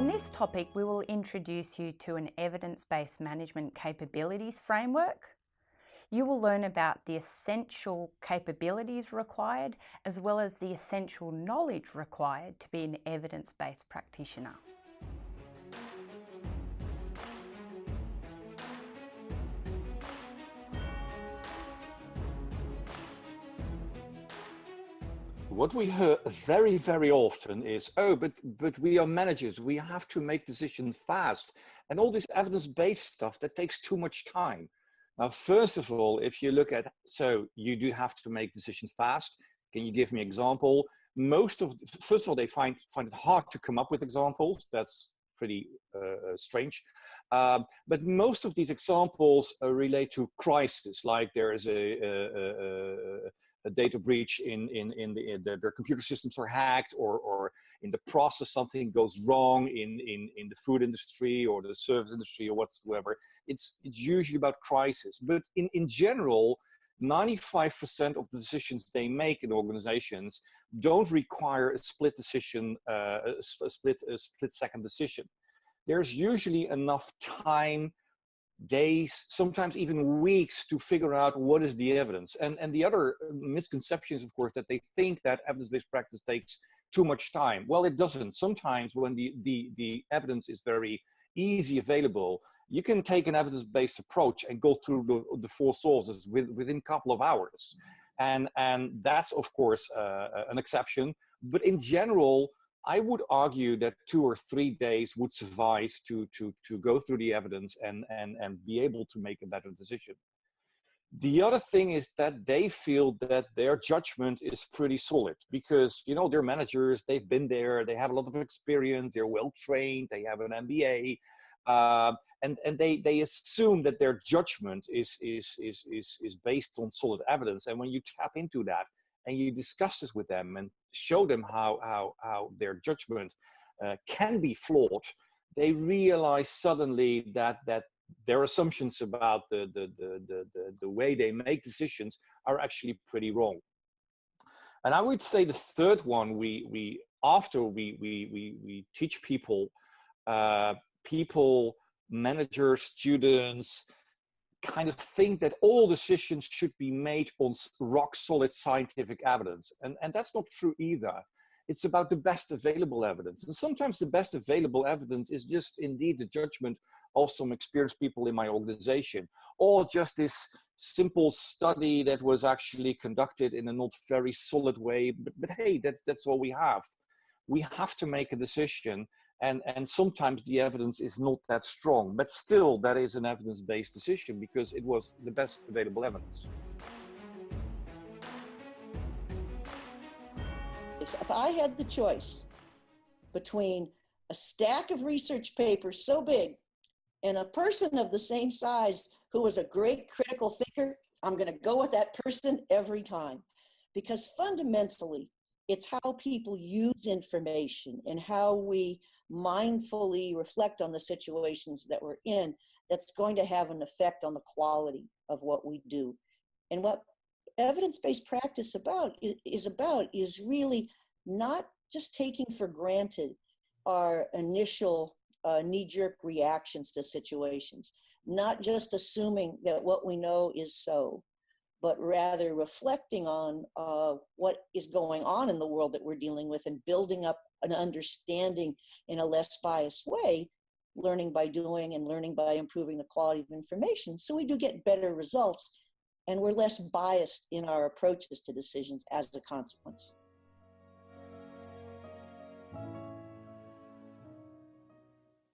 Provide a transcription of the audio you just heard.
On this topic, we will introduce you to an evidence-based management capabilities framework. You will learn about the essential capabilities required, as well as the essential knowledge required to be an evidence-based practitioner. What we hear very, very often is, oh, but we are managers, we have to make decisions fast. And all this evidence-based stuff, that takes too much time. Now, first of all, if you look at, so you do have to make decisions fast. Can you give me an example? First of all, they find it hard to come up with examples. That's pretty strange. But most of these examples relate to crisis, like there is a data breach their computer systems are hacked, or in the process something goes wrong in the food industry or the service industry or whatsoever. It's usually about crisis. But in general, 95% of the decisions they make in organizations don't require a split decision, a split second decision. There's usually enough time, days, sometimes even weeks, to figure out what is the evidence. And the other misconception is, of course, that they think that evidence-based practice takes too much time. Well, it doesn't. Sometimes when the evidence is very easy available, you can take an evidence-based approach and go through the four sources within a couple of hours. And that's, of course, an exception. But in general, I would argue that 2 or 3 days would suffice to go through the evidence and be able to make a better decision. The other thing is that they feel that their judgment is pretty solid because, you know, they're managers, they've been there, they have a lot of experience, they're well trained, they have an MBA, and they assume that their judgment is based on solid evidence. And when you tap into that and you discuss this with them and show them how their judgment can be flawed, they realize suddenly that their assumptions about the way they make decisions are actually pretty wrong. And I would say the third one, after we teach people, managers, students, kind of think that all decisions should be made on rock solid scientific evidence. And that's not true either. It's about the best available evidence. And sometimes the best available evidence is just indeed the judgment of some experienced people in my organization, or just this simple study that was actually conducted in a not very solid way. But hey, that's all we have. We have to make a decision. And sometimes the evidence is not that strong, but still that is an evidence-based decision because it was the best available evidence. If I had the choice between a stack of research papers so big and a person of the same size who was a great critical thinker, I'm going to go with that person every time, because fundamentally, it's how people use information and how we mindfully reflect on the situations that we're in that's going to have an effect on the quality of what we do. And what evidence-based practice is really not just taking for granted our initial knee-jerk reactions to situations, not just assuming that what we know is so, but rather reflecting on what is going on in the world that we're dealing with and building up an understanding in a less biased way, learning by doing and learning by improving the quality of information. So we do get better results and we're less biased in our approaches to decisions as a consequence.